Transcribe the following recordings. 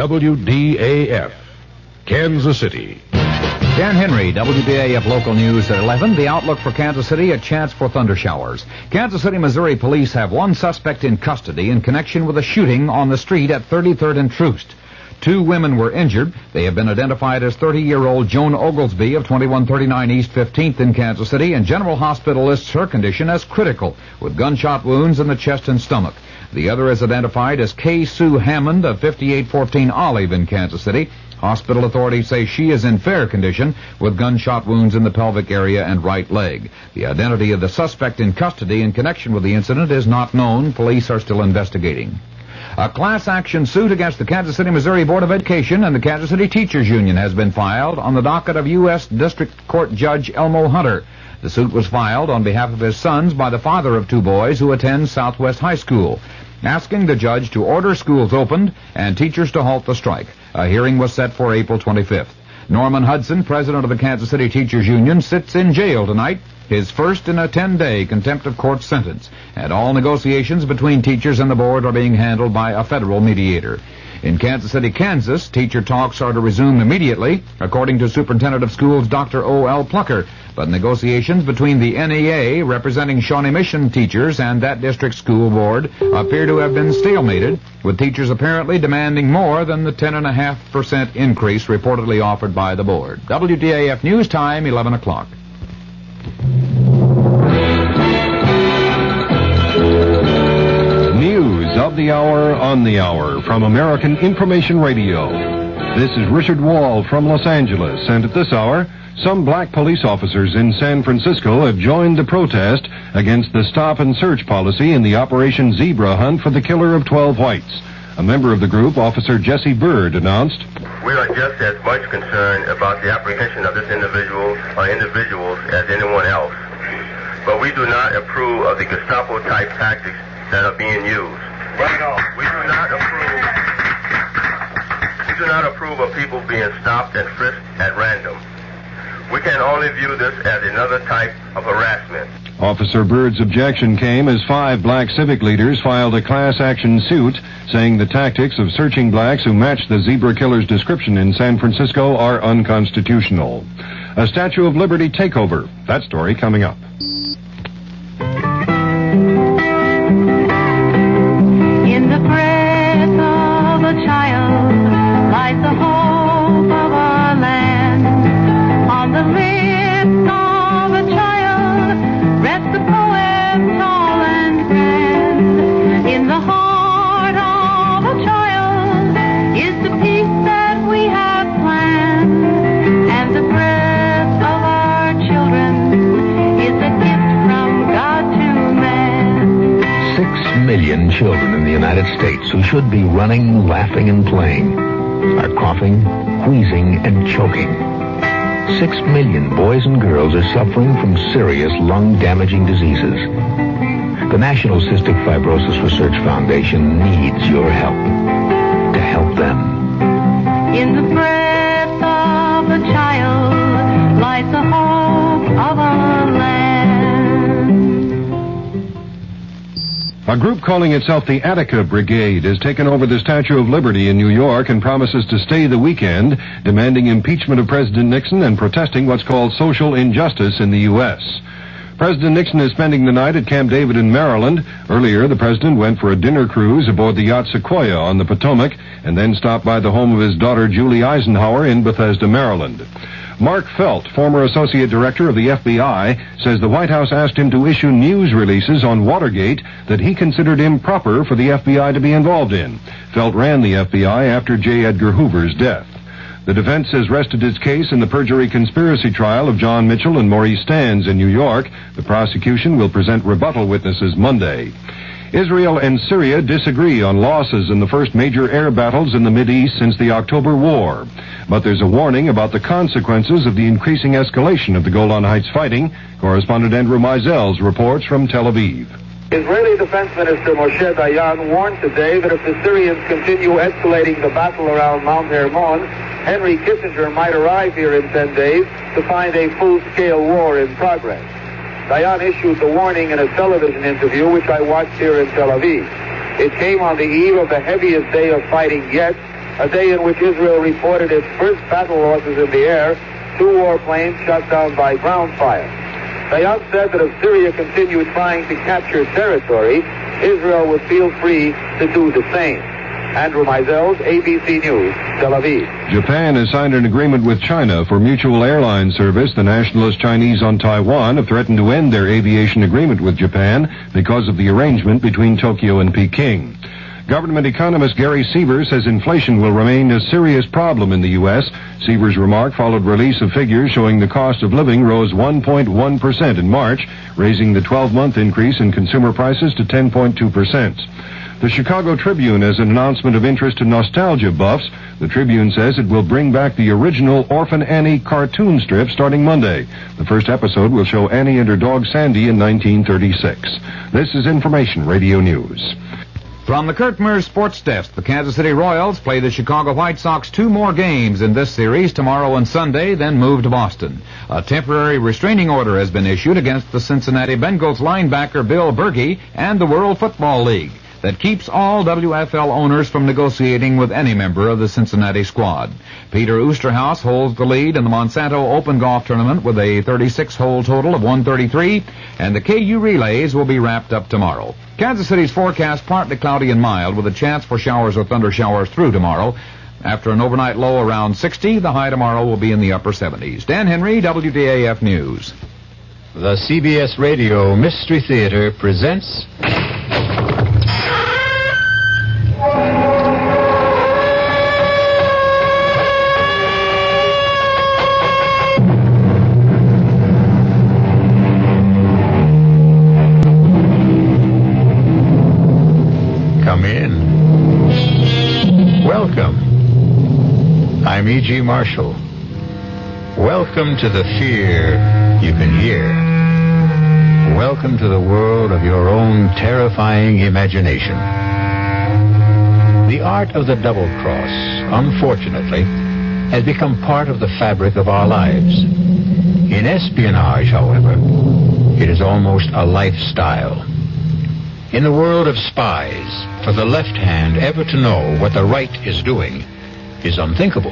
WDAF, Kansas City. Dan Henry, WDAF Local News at 11. The outlook for Kansas City, a chance for thunder showers. Kansas City, Missouri police have one suspect in custody in connection with a shooting on the street at 33rd and Troost. 2 women were injured. They have been identified as 30-year-old Joan Oglesby of 2139 East 15th in Kansas City, and General Hospital lists her condition as critical, with gunshot wounds in the chest and stomach. The other is identified as Kay Sue Hammond of 5814 Olive in Kansas City. Hospital authorities say she is in fair condition with gunshot wounds in the pelvic area and right leg. The identity of the suspect in custody in connection with the incident is not known. Police are still investigating. A class action suit against the Kansas City, Missouri Board of Education and the Kansas City Teachers Union has been filed on the docket of U.S. District Court Judge Elmo Hunter. The suit was filed on behalf of his sons by the father of 2 boys who attend Southwest High School, asking the judge to order schools opened and teachers to halt the strike. A hearing was set for April 25th. Norman Hudson, president of the Kansas City Teachers Union, sits in jail tonight, his first in a 10-day contempt of court sentence, and all negotiations between teachers and the board are being handled by a federal mediator. In Kansas City, Kansas, teacher talks are to resume immediately, according to Superintendent of Schools Dr. O.L. Plucker, but negotiations between the NEA, representing Shawnee Mission teachers, and that district school board appear to have been stalemated, with teachers apparently demanding more than the 10.5% increase reportedly offered by the board. WDAF News Time, 11 o'clock. News of the hour on the hour from American Information Radio. This is Richard Wall from Los Angeles, and at this hour, some black police officers in San Francisco have joined the protest against the stop and search policy in the Operation Zebra hunt for the killer of 12 whites. A member of the group, Officer Jesse Bird, announced, "We are just as much concerned about the apprehension of this individual or individuals as anyone else. But we do not approve of the Gestapo-type tactics that are being used. We do not approve of people being stopped and frisked at random. We can only view this as another type of harassment." Officer Bird's objection came as 5 black civic leaders filed a class action suit saying the tactics of searching blacks who match the zebra killer's description in San Francisco are unconstitutional. A Statue of Liberty takeover. That story coming up. In the breath of a child lies the hope of our land. On the lips of a child rests the poem tall and grand. In the heart of a child is the peace that we have planned. And the breath of our children is a gift from God to man. 6 million children in the United States who should be running, laughing, and playing are coughing, wheezing, and choking. 6 million boys and girls are suffering from serious lung-damaging diseases. The National Cystic Fibrosis Research Foundation needs your help to help them. In the breath of a child lies the hope of our land. A group calling itself the Attica Brigade has taken over the Statue of Liberty in New York and promises to stay the weekend, demanding impeachment of President Nixon and protesting what's called social injustice in the U.S. President Nixon is spending the night at Camp David in Maryland. Earlier, the president went for a dinner cruise aboard the yacht Sequoia on the Potomac and then stopped by the home of his daughter Julie Eisenhower in Bethesda, Maryland. Mark Felt, former associate director of the FBI, says the White House asked him to issue news releases on Watergate that he considered improper for the FBI to be involved in. Felt ran the FBI after J. Edgar Hoover's death. The defense has rested its case in the perjury conspiracy trial of John Mitchell and Maurice Stans in New York. The prosecution will present rebuttal witnesses Monday. Israel and Syria disagree on losses in the first major air battles in the Mideast since the October War. But there's a warning about the consequences of the increasing escalation of the Golan Heights fighting. Correspondent Andrew Mizels reports from Tel Aviv. Israeli Defense Minister Moshe Dayan warned today that if the Syrians continue escalating the battle around Mount Hermon, Henry Kissinger might arrive here in 10 days to find a full-scale war in progress. Dayan issued the warning in a television interview, which I watched here in Tel Aviv. It came on the eve of the heaviest day of fighting yet, a day in which Israel reported its first battle losses in the air, 2 warplanes shot down by ground fire. Dayan said that if Syria continued trying to capture territory, Israel would feel free to do the same. Andrew Mizels, ABC News, Tel Aviv. Japan has signed an agreement with China for mutual airline service. The nationalist Chinese on Taiwan have threatened to end their aviation agreement with Japan because of the arrangement between Tokyo and Peking. Government economist Gary Seaver says inflation will remain a serious problem in the U.S. Seaver's remark followed release of figures showing the cost of living rose 1.1% in March, raising the 12-month increase in consumer prices to 10.2%. The Chicago Tribune has an announcement of interest to nostalgia buffs. The Tribune says it will bring back the original Orphan Annie cartoon strip starting Monday. The first episode will show Annie and her dog Sandy in 1936. This is Information Radio News. From the Kurt Mears Sports Desk, the Kansas City Royals play the Chicago White Sox 2 more games in this series, tomorrow and Sunday, then move to Boston. A temporary restraining order has been issued against the Cincinnati Bengals linebacker Bill Berkey and the World Football League that keeps all WFL owners from negotiating with any member of the Cincinnati squad. Peter Oosterhouse holds the lead in the Monsanto Open Golf Tournament with a 36-hole total of 133, and the KU relays will be wrapped up tomorrow. Kansas City's forecast partly cloudy and mild with a chance for showers or thunder showers through tomorrow. After an overnight low around 60, the high tomorrow will be in the upper 70s. Dan Henry, WDAF News. The CBS Radio Mystery Theater presents... Come in. Welcome. I'm E.G. Marshall. Welcome to the fear you can hear. Welcome to the world of your own terrifying imagination. The art of the double cross, unfortunately, has become part of the fabric of our lives. In espionage, however, it is almost a lifestyle. In the world of spies, for the left hand ever to know what the right is doing is unthinkable.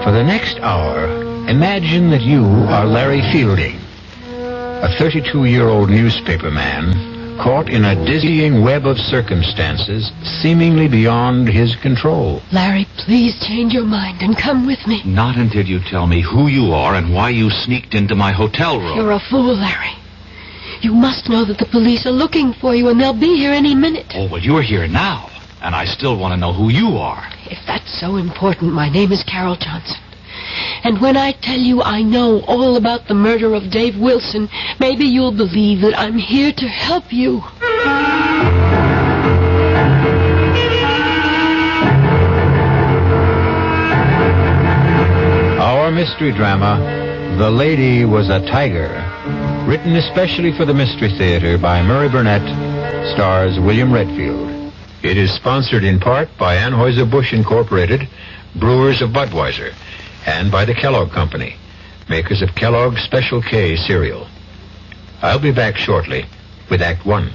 For the next hour, imagine that you are Larry Fielding, a 32-year-old newspaper man caught in a dizzying web of circumstances seemingly beyond his control. Larry, please change your mind and come with me. Not until you tell me who you are and why you sneaked into my hotel room. You're a fool, Larry. You must know that the police are looking for you and they'll be here any minute. Oh, well, you're here now, and I still want to know who you are. If that's so important, my name is Carol Johnson. And when I tell you I know all about the murder of Dave Wilson, maybe you'll believe that I'm here to help you. Our mystery drama, The Lady Was a Tiger, written especially for the Mystery Theater by Murray Burnett, stars William Redfield. It is sponsored in part by Anheuser-Busch Incorporated, brewers of Budweiser, and by the Kellogg Company, makers of Kellogg's Special K cereal. I'll be back shortly with Act One.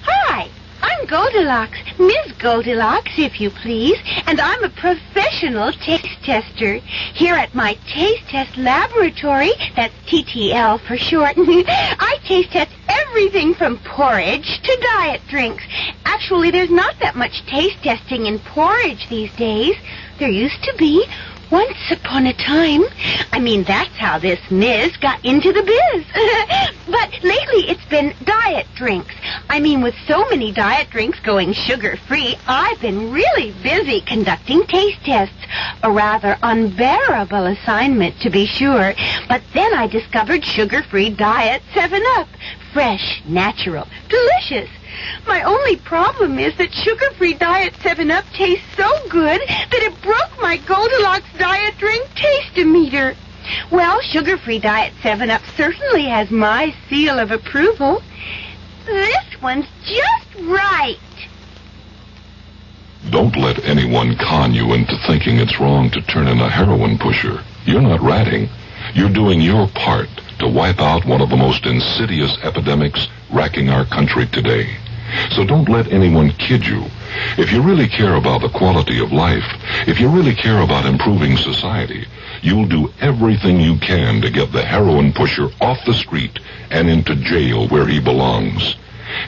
Hi, I'm Goldilocks, Ms. Goldilocks, if you please, and I'm a professional taste tester. Here at my Taste Test Laboratory, that's TTL for short, I taste test everything from porridge to diet drinks. Actually, there's not that much taste testing in porridge these days. There used to be. Once upon a time. I mean, that's how this Ms. got into the biz. But lately it's been diet drinks. I mean, with so many diet drinks going sugar-free, I've been really busy conducting taste tests. A rather unbearable assignment, to be sure. But then I discovered sugar-free diet 7-Up. Fresh, natural, delicious. My only problem is that sugar-free diet 7-Up tastes so good that it broke my Goldilocks diet drink taste-o-meter. Well, sugar-free diet 7-Up certainly has my seal of approval. This one's just right. Don't let anyone con you into thinking it's wrong to turn in a heroin pusher. You're not ratting. You're doing your part to wipe out one of the most insidious epidemics racking our country today. So don't let anyone kid you If you really care about the quality of life, if you really care about improving society, you'll do everything you can to get the heroin pusher off the street and into jail where he belongs.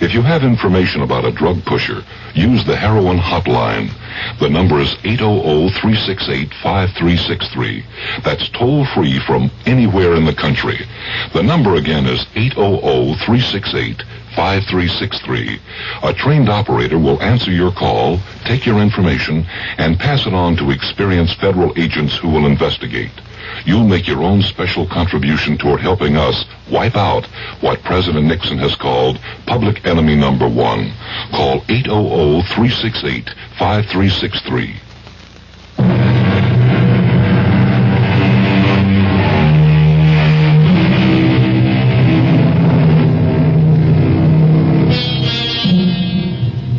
If you have information about a drug pusher, use the heroin hotline. The number is 800-368-5363. That's toll-free from anywhere in the country. The number again is 800-368-5363. A trained operator will answer your call, take your information, and pass it on to experienced federal agents who will investigate. You'll make your own special contribution toward helping us wipe out what President Nixon has called public enemy number one. Call 800-368-5363.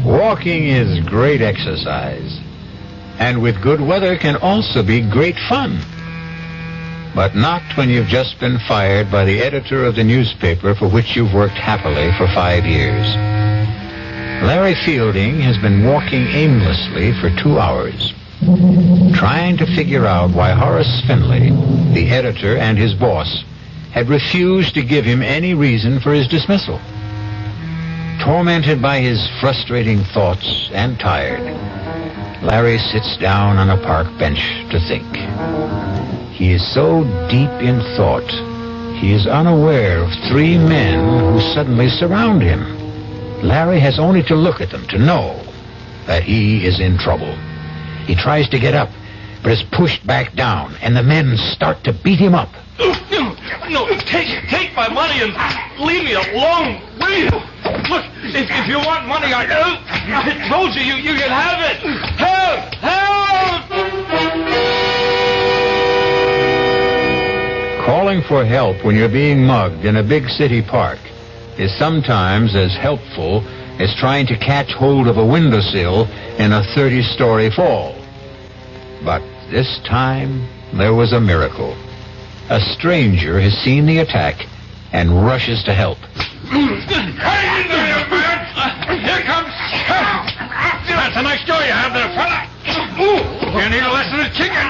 Walking is great exercise, and with good weather can also be great fun. But not when you've just been fired by the editor of the newspaper for which you've worked happily for 5 years. Larry Fielding has been walking aimlessly for 2 hours, trying to figure out why Horace Finley, the editor and his boss, had refused to give him any reason for his dismissal. Tormented by his frustrating thoughts and tired, Larry sits down on a park bench to think. He is so deep in thought, he is unaware of 3 men who suddenly surround him. Larry has only to look at them to know that he is in trouble. He tries to get up, but is pushed back down, and the men start to beat him up. No, take my money and leave me alone, will you? Look, if you want money, I told you can have it. Help! Help! Calling for help when you're being mugged in a big city park is sometimes as helpful as trying to catch hold of a windowsill in a 30-story fall. But this time, there was a miracle. A stranger has seen the attack and rushes to help. Hang in there, man! Here comes... That's a nice jaw you have there, fella. You need a lesson of chicken.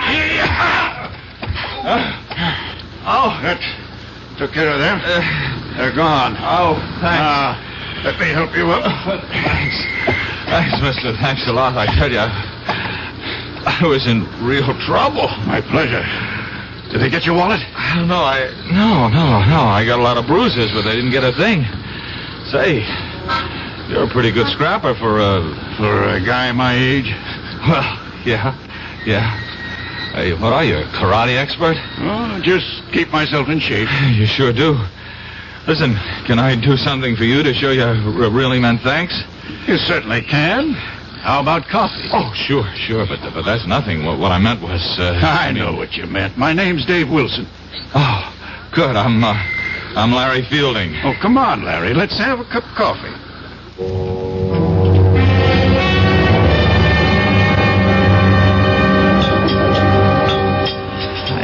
That took care of them. They're gone. Oh, thanks. Let me help you up. Thanks, mister. Thanks a lot. I tell you, I was in real trouble. My pleasure. Did they get your wallet? No. I got a lot of bruises, but they didn't get a thing. Say, you're a pretty good scrapper for a guy my age. Well, yeah. Hey, what are you, a karate expert? Oh, just keep myself in shape. You sure do. Listen, can I do something for you to show you I really meant thanks? You certainly can. How about coffee? Oh, sure, but that's nothing. What I meant was... I know what you meant. My name's Dave Wilson. Oh, good. I'm Larry Fielding. Oh, come on, Larry. Let's have a cup of coffee.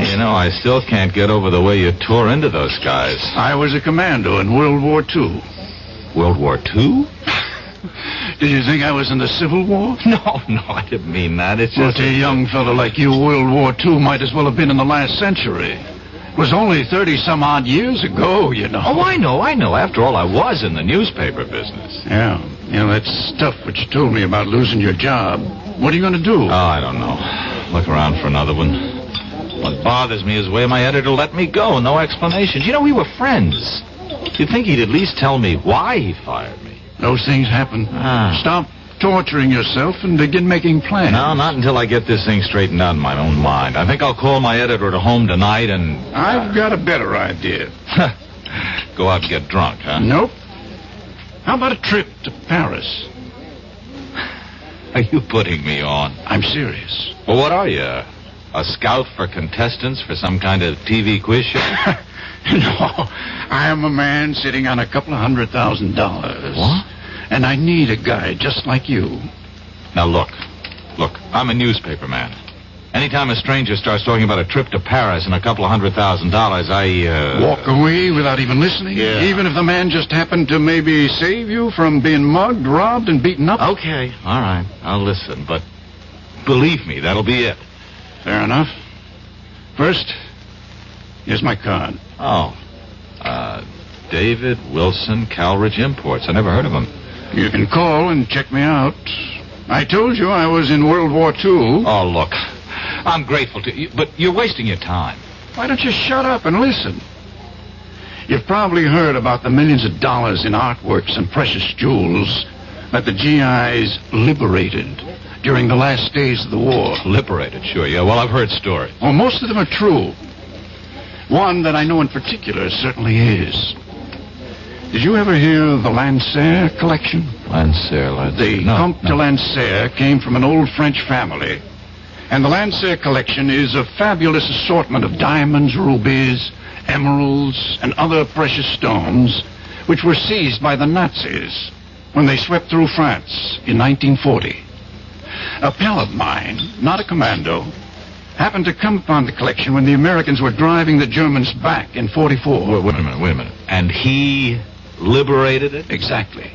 You know, I still can't get over the way you tore into those guys. I was a commando in World War II. World War II? Did you think I was in the Civil War? No, I didn't mean that. It's just... Well, to a young fellow like you, World War II might as well have been in the last century. It was only 30-some-odd years ago, you know. Oh, I know. After all, I was in the newspaper business. Yeah, that stuff which you told me about losing your job. What are you going to do? Oh, I don't know. Look around for another one. What bothers me is the way my editor let me go. No explanations. You know, we were friends. You'd think he'd at least tell me why he fired me. Those things happen. Stop torturing yourself and begin making plans. No, not until I get this thing straightened out in my own mind. I think I'll call my editor at home tonight and... I've got a better idea. Go out and get drunk, huh? Nope. How about a trip to Paris? Are you putting me on? I'm serious. Well, what are you? A scout for contestants for some kind of TV quiz show? No, I am a man sitting on $200,000. What? And I need a guy just like you. Now, look, I'm a newspaper man. Anytime a stranger starts talking about a trip to Paris and a couple of $100,000, I, Walk away without even listening? Yeah. Even if the man just happened to maybe save you from being mugged, robbed, and beaten up? Okay, all right, I'll listen, but believe me, that'll be it. Fair enough. First, here's my card. Oh, David Wilson, Calridge Imports. I never heard of him. You can call and check me out. I told you I was in World War II. Oh, look, I'm grateful to you, but you're wasting your time. Why don't you shut up and listen? You've probably heard about the millions of dollars in artworks and precious jewels that the GIs liberated during the last days of the war. Liberated, sure, yeah. Well, I've heard stories. Well, most of them are true. One that I know in particular certainly is. Did you ever hear of the Lancer collection? Lancer. The Comte de Lancer came from an old French family. And the Lancer collection is a fabulous assortment of diamonds, rubies, emeralds, and other precious stones, which were seized by the Nazis when they swept through France in 1940. A pal of mine, not a commando, happened to come upon the collection when the Americans were driving the Germans back in 44. Wait a minute. And he liberated it? Exactly.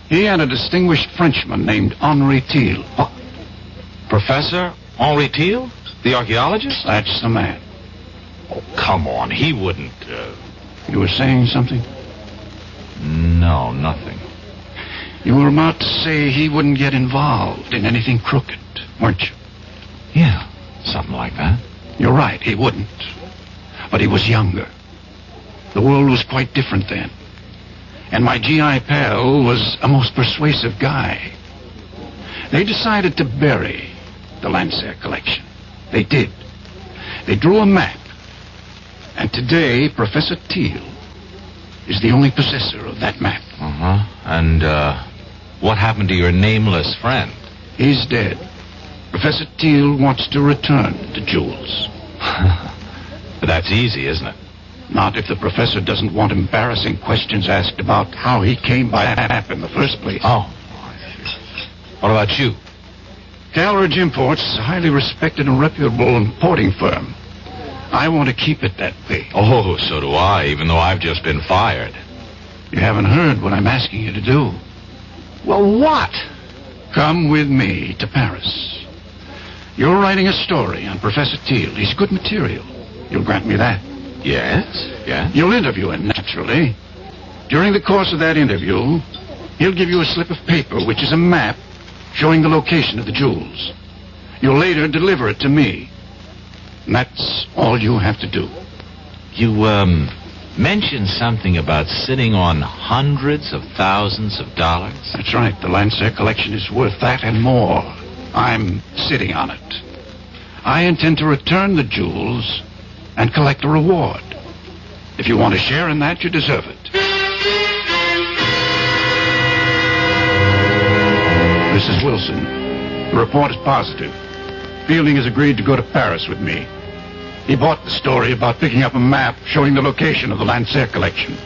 He had a distinguished Frenchman named Henri Thiel. What? Professor Henri Thiel? The archaeologist? That's the man. Oh, come on. He wouldn't, You were saying something? No, nothing. You were about to say he wouldn't get involved in anything crooked, weren't you? Yeah, something like that. You're right, he wouldn't. But he was younger. The world was quite different then. And my GI pal was a most persuasive guy. They decided to bury the Lancer collection. They did. They drew a map. And today, Professor Thiel is the only possessor of that map. Uh-huh. And, what happened to your nameless friend? He's dead. Professor Thiel wants to return the jewels. But that's easy, isn't it? Not if the professor doesn't want embarrassing questions asked about how he came by that map in the first place. Oh. What about you? Calridge Imports is a highly respected and reputable importing firm. I want to keep it that way. Oh, so do I, even though I've just been fired. You haven't heard what I'm asking you to do. Well, what? Come with me to Paris. You're writing a story on Professor Thiel. He's good material. You'll grant me that. Yes. You'll interview him, naturally. During the course of that interview, he'll give you a slip of paper, which is a map showing the location of the jewels. You'll later deliver it to me. And that's all you have to do. You, mentioned something about sitting on hundreds of thousands of dollars? That's right. The Lancer collection is worth that and more. I'm sitting on it. I intend to return the jewels and collect a reward. If you want to share in that, you deserve it. Mrs. Wilson, the report is positive. Fielding has agreed to go to Paris with me. He bought the story about picking up a map showing the location of the Lancer collection.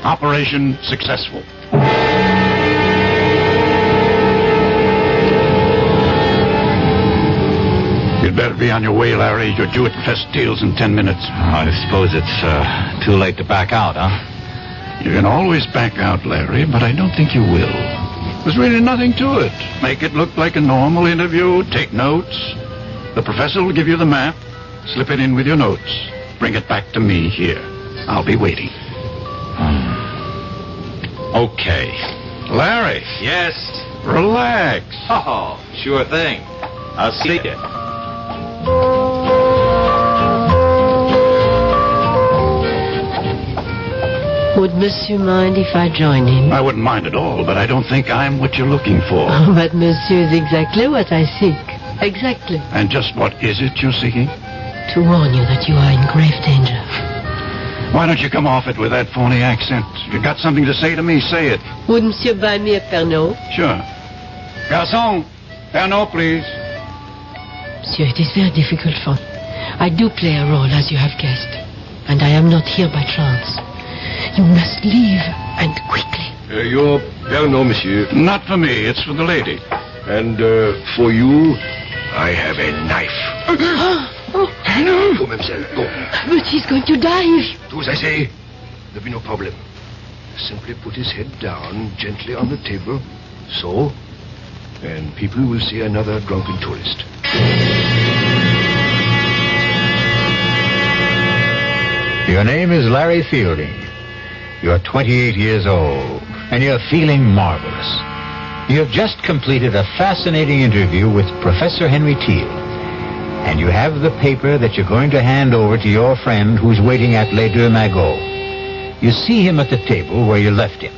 Operation successful. You'd better be on your way, Larry. You're due at Professor Thiel's in 10 minutes. I suppose it's, too late to back out, huh? You can always back out, Larry, but I don't think you will. There's really nothing to it. Make it look like a normal interview. Take notes. The professor will give you the map. Slip it in with your notes. Bring it back to me here. I'll be waiting. Okay. Larry. Yes. Relax. Oh, sure thing. I'll see you. Would Monsieur mind if I join him? I wouldn't mind at all, but I don't think I'm what you're looking for. Oh, but Monsieur is exactly what I seek. Exactly. And just what is it you're seeking? To warn you that you are in grave danger. Why don't you come off it with that phony accent? You got something to say to me, say it. Would Monsieur buy me a Pernod? Sure. Garçon, Pernod, please. Monsieur, it is very difficult for me. I do play a role, as you have guessed. And I am not here by chance. You must leave, and quickly. Your Pernod, monsieur. Not for me, it's for the lady. And for you, I have a knife. Go, mademoiselle, go. But he's going to die. Do as I say. There'll be no problem. Simply put his head down gently on the table. So. And people will see another drunken tourist. Your name is Larry Fielding. You're 28 years old, and you're feeling marvelous. You've just completed a fascinating interview with Professor Henry Teal, and you have the paper that you're going to hand over to your friend who's waiting at Les Deux Magots. You see him at the table where you left him.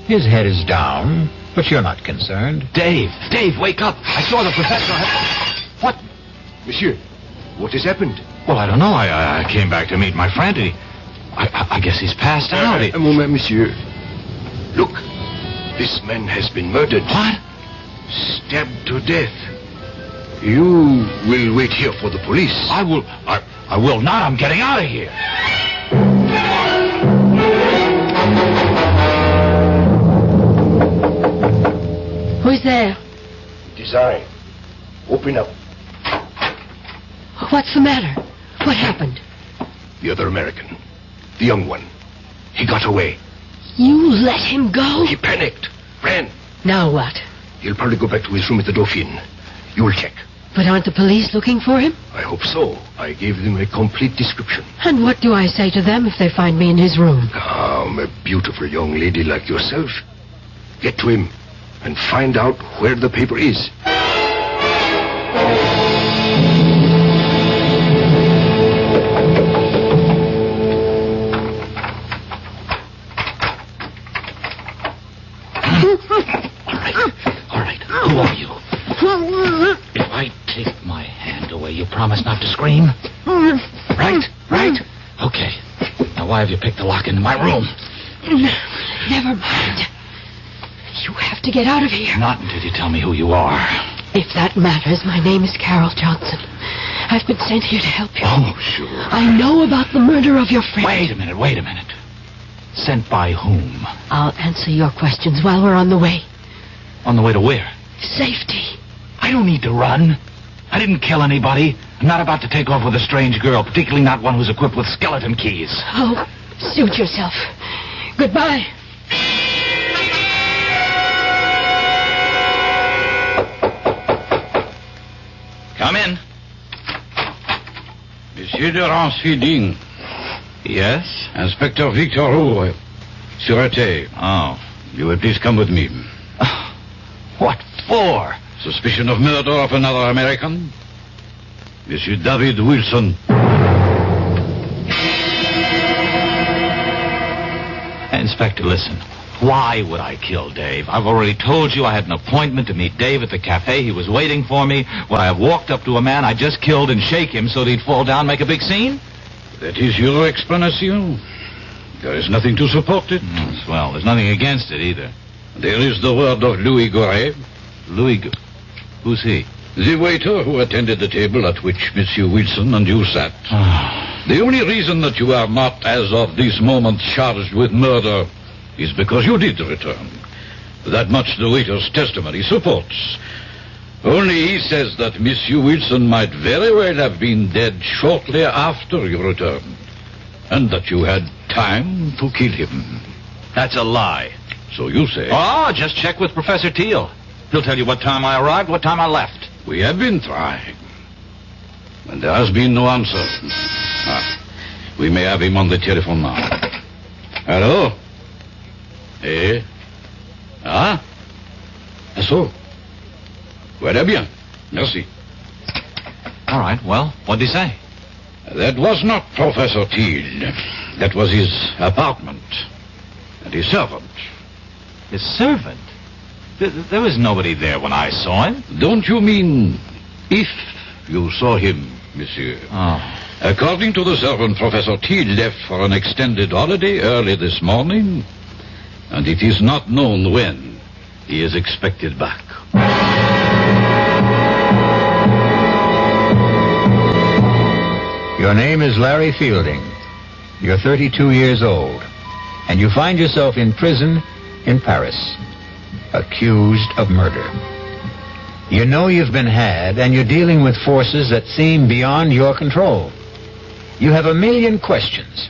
His head is down, but you're not concerned. Dave, wake up. I saw the professor. What? Monsieur, what has happened? Well, I don't know. I came back to meet my friend. I guess he's passed out. A moment, monsieur. Look, this man has been murdered. What? Stabbed to death. You will wait here for the police. I will not. I'm getting out of here. Who's there? It is I. Open up. What's the matter? What happened? The other American. The young one. He got away. You let him go? He panicked. Ran. Now what? He'll probably go back to his room at the Dauphine. You will check. But aren't the police looking for him? I hope so. I gave them a complete description. And what do I say to them if they find me in his room? Calm, a beautiful young lady like yourself. Get to him and find out where the paper is. All right. Who are you? If I take my hand away, you promise not to scream? Right? Okay. Now, why have you picked the lock into my room? Never mind. You have to get out of here. Not until you tell me who you are. If that matters, my name is Carol Johnson. I've been sent here to help you. Oh, sure. I know about the murder of your friend. Wait a minute. Sent by whom? I'll answer your questions while we're on the way. On the way to where? Safety. I don't need to run. I didn't kill anybody. I'm not about to take off with a strange girl, particularly not one who's equipped with skeleton keys. Oh, suit yourself. Goodbye. Come in. Monsieur de Ranceding. Yes? Inspector Victor Roux, Sûreté. Oh. You will please come with me. What for? Suspicion of murder of another American? Monsieur David Wilson. Inspector, listen. Why would I kill Dave? I've already told you I had an appointment to meet Dave at the cafe. He was waiting for me. Would I have walked up to a man I just killed and shake him so that he'd fall down and make a big scene? That is your explanation. There is nothing to support it. Well, there's nothing against it either. There is the word of Louis Goret. Who's he? The waiter who attended the table at which Monsieur Wilson and you sat. The only reason that you are not, as of this moment, charged with murder is because you did return. That much the waiter's testimony supports. Only he says that Monsieur Wilson might very well have been dead shortly after you returned, and that you had time to kill him. That's a lie. So you say. Oh, just check with Professor Teal. He'll tell you what time I arrived, what time I left. We have been trying, and there has been no answer. We may have him on the telephone now. Hello? Eh? Ah? So? Voilà bien. Merci. All right, well, what'd he say? That was not Professor Teal. That was his apartment. And his servant. His servant? There was nobody there when I saw him. Don't you mean if you saw him, monsieur? Oh. According to the servant, Professor Teal left for an extended holiday early this morning, and it is not known when he is expected back. Your name is Larry Fielding. You're 32 years old, and you find yourself in prison in Paris, accused of murder. You know you've been had, and you're dealing with forces that seem beyond your control. You have a million questions,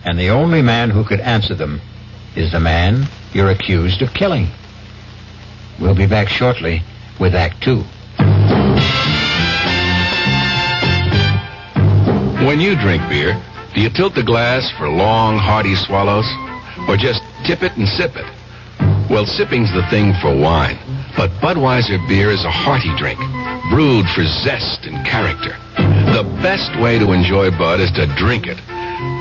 and the only man who could answer them is the man you're accused of killing. We'll be back shortly with Act 2. When you drink beer, do you tilt the glass for long, hearty swallows? Or just tip it and sip it? Well, sipping's the thing for wine. But Budweiser beer is a hearty drink, brewed for zest and character. The best way to enjoy Bud is to drink it.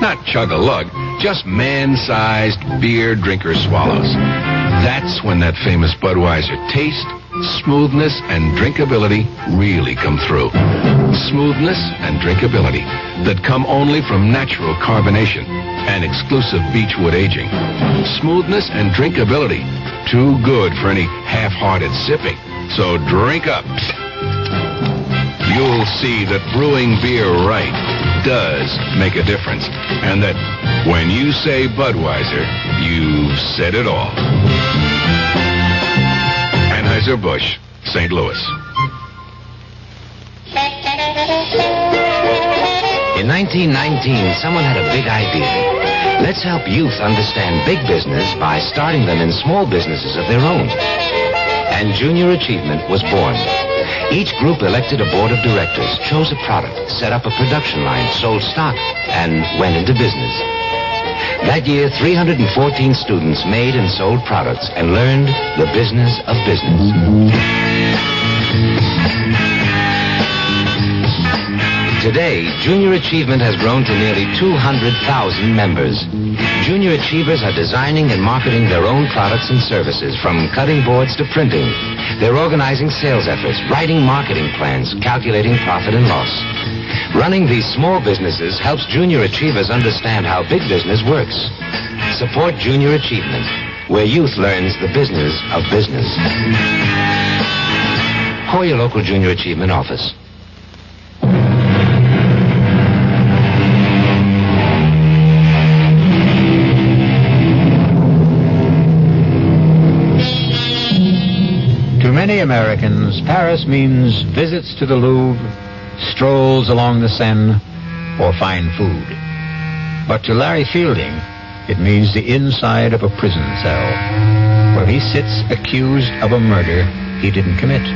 Not chug-a-lug, just man-sized beer drinker swallows. That's when that famous Budweiser taste, smoothness, and drinkability really come through. Smoothness and drinkability that come only from natural carbonation and exclusive beechwood aging. Smoothness and drinkability, too good for any half-hearted sipping. So drink up. You'll see that brewing beer right does make a difference, and that when you say Budweiser, you've said it all. Anheuser-Busch, St. Louis. In 1919, someone had a big idea. Let's help youth understand big business by starting them in small businesses of their own. And Junior Achievement was born. Each group elected a board of directors, chose a product, set up a production line, sold stock, and went into business. That year, 314 students made and sold products and learned the business of business. Today, Junior Achievement has grown to nearly 200,000 members. Junior Achievers are designing and marketing their own products and services, from cutting boards to printing. They're organizing sales efforts, writing marketing plans, calculating profit and loss. Running these small businesses helps Junior Achievers understand how big business works. Support Junior Achievement, where youth learns the business of business. Call your local Junior Achievement office. To many Americans, Paris means visits to the Louvre, strolls along the Seine, or fine food. But to Larry Fielding, it means the inside of a prison cell, where he sits accused of a murder he didn't commit.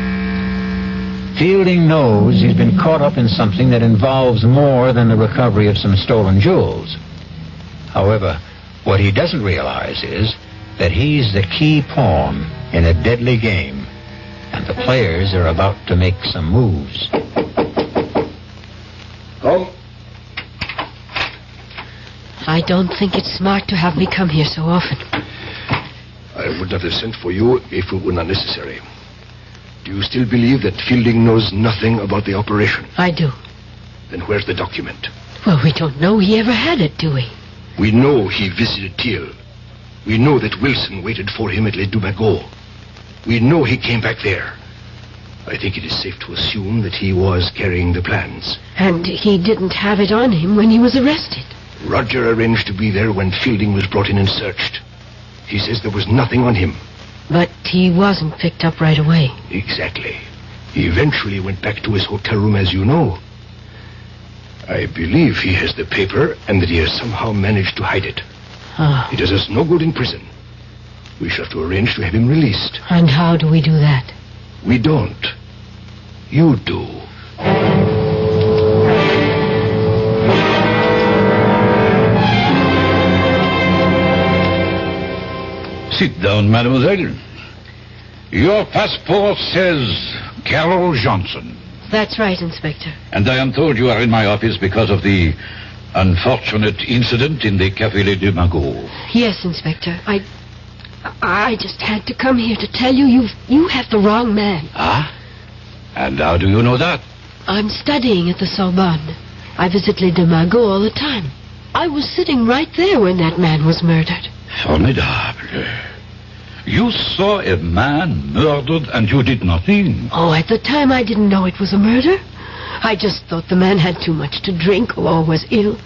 Fielding knows he's been caught up in something that involves more than the recovery of some stolen jewels. However, what he doesn't realize is that he's the key pawn in a deadly game, and the players are about to make some moves. Come. I don't think it's smart to have me come here so often. I would not have sent for you if it were not necessary. Do you still believe that Fielding knows nothing about the operation? I do. Then where's the document? Well, we don't know he ever had it, do we? We know he visited Thiel. We know that Wilson waited for him at Les Dumagots. We know he came back there. I think it is safe to assume that he was carrying the plans. And he didn't have it on him when he was arrested. Roger arranged to be there when Fielding was brought in and searched. He says there was nothing on him. But he wasn't picked up right away. Exactly. He eventually went back to his hotel room, as you know. I believe he has the paper and that he has somehow managed to hide it. Oh. It does us no good in prison. We shall have to arrange to have him released. And how do we do that? We don't. You do. Sit down, mademoiselle. Your passport says Carol Johnson. That's right, Inspector. And I am told you are in my office because of the unfortunate incident in the Café Les Dumagots. Yes, Inspector. I just had to come here to tell you you have the wrong man. Ah? And how do you know that? I'm studying at the Sorbonne. I visit Les Dumagots all the time. I was sitting right there when that man was murdered. Formidable. You saw a man murdered and you did nothing. Oh, at the time I didn't know it was a murder. I just thought the man had too much to drink or was ill.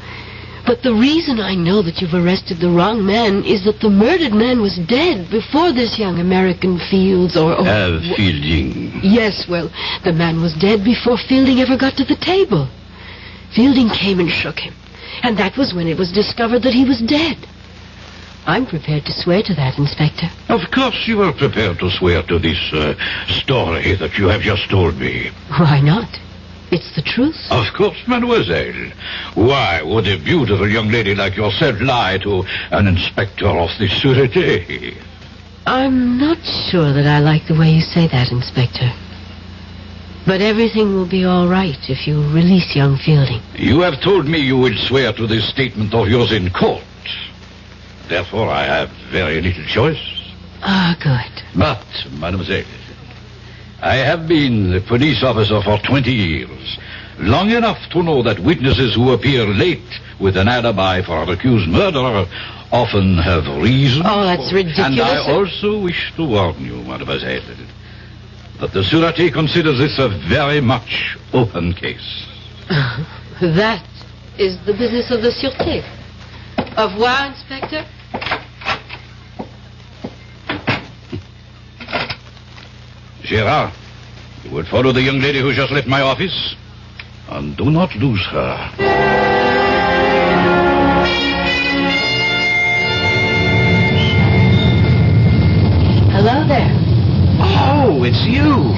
But the reason I know that you've arrested the wrong man is that the murdered man was dead before this young American Fields Fielding. Yes, well, the man was dead before Fielding ever got to the table. Fielding came and shook him, and that was when it was discovered that he was dead. I'm prepared to swear to that, Inspector. Of course you are prepared to swear to this story that you have just told me. Why not? It's the truth. Of course, mademoiselle. Why would a beautiful young lady like yourself lie to an inspector of the sûreté? I'm not sure that I like the way you say that, Inspector. But everything will be all right if you release young Fielding. You have told me you will swear to this statement of yours in court. Therefore, I have very little choice. Ah, good. But, mademoiselle, I have been a police officer for 20 years. Long enough to know that witnesses who appear late with an alibi for an accused murderer often have reason. Oh, that's ridiculous. And I also wish to warn you, mademoiselle, that the Sûreté considers this a very much open case. That is the business of the Sûreté. Au revoir, Inspector. Gérard, you will follow the young lady who just left my office, and do not lose her. Hello there. Oh, it's you.